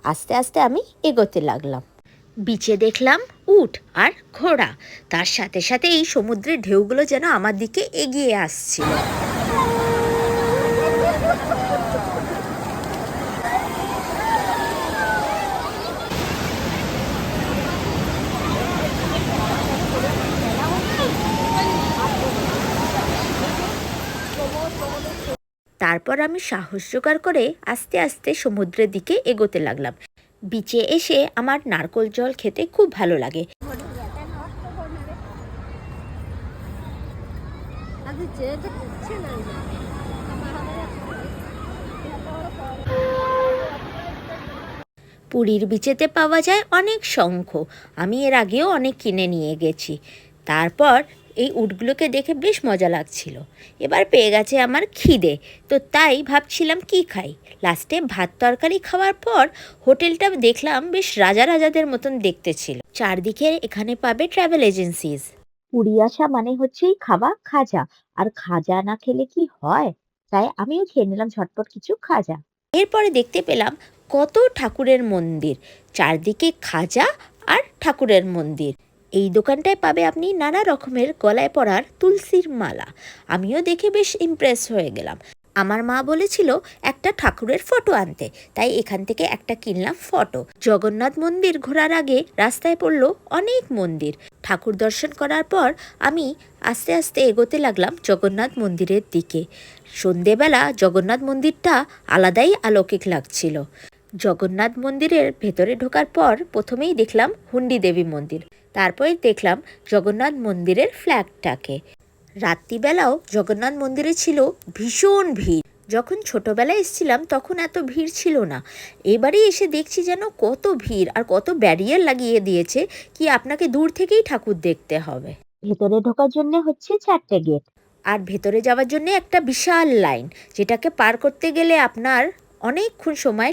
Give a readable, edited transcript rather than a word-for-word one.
আস্তে আস্তে আমি এগোতে লাগলাম। বিচে দেখলাম উট আর ঘোড়া, তার সাথে সাথে এই সমুদ্রের ঢেউগুলো যেন আমার দিকে এগিয়ে আসছিল। তারপর আমি সাহস জোগাড় করে আস্তে আস্তে সমুদ্রের দিকে এগোতে লাগলাম। বিচে এসে আমার নারকোল জল খেতে খুব ভালো লাগে। পুরীর বিচেতে পাওয়া যায় অনেক শঙ্খ, আমি এর আগেও অনেক কিনে নিয়ে গেছি। তারপর এই উটগুলোকে দেখে বেশ মজা লাগছিল। এবার পেয়ে গেছে আমার খিদে, তো তাই ভাবছিলাম কি খাই। লাস্টে ভাত তরকারি খাওয়ার পর হোটেলটা দেখলাম বেশ রাজা রাজাদের মতন দেখতে ছিল। চারদিকে এখানে পাবে ট্রাভেল এজেন্সিজ। পুরী আসা মানে হচ্ছেই খাওয়া খাজা, আর খাজা না খেলে কি হয়, তাই আমিও খেয়ে নিলাম ঝটপট কিছু খাজা। এরপরে দেখতে পেলাম কত ঠাকুরের মন্দির, চারদিকে খাজা আর ঠাকুরের মন্দির। এই দোকানটায় পাবে আপনি নানা রকমের গলায় পরার তুলসীর মালা। আমিও দেখে বেশ ইমপ্রেস হয়ে গেলাম। আমার মা বলেছিল একটা ঠাকুরের ফটো আনতে, তাই এখান থেকে একটা কিনলাম ফটো। জগন্নাথ মন্দির ঘোরার আগে রাস্তায় পড়লো অনেক মন্দির। ঠাকুর দর্শন করার পর আমি আস্তে আস্তে এগোতে লাগলাম জগন্নাথ মন্দিরের দিকে। সন্ধেবেলা জগন্নাথ মন্দিরটা আলাদাই আলৌকিক লাগছিল। জগন্নাথ মন্দিরের ভেতরে ঢোকার পর প্রথমেই দেখলাম হুন্ডি দেবী মন্দির, তারপরে দেখলাম জগন্নাথ মন্দিরের ফ্ল্যাগটাকে। রাত্রিবেলাও জগন্নাথ মন্দিরে ছিল ভীষণ ভিড়। যখন ছোটবেলায় এসেছিলাম তখন এত ভিড় ছিল না, এবারে এসে দেখছি যেন কত ভিড়, আর কত ব্যারিয়ার লাগিয়ে দিয়েছে কি আপনাকে দূর থেকেই ঠাকুর দেখতে হবে। ভেতরে ঢোকার জন্য হচ্ছে 4টে গেট, আর ভেতরে যাওয়ার জন্য একটা বিশাল লাইন, যেটাকে পার করতে গেলে আপনার অনেকক্ষণ সময়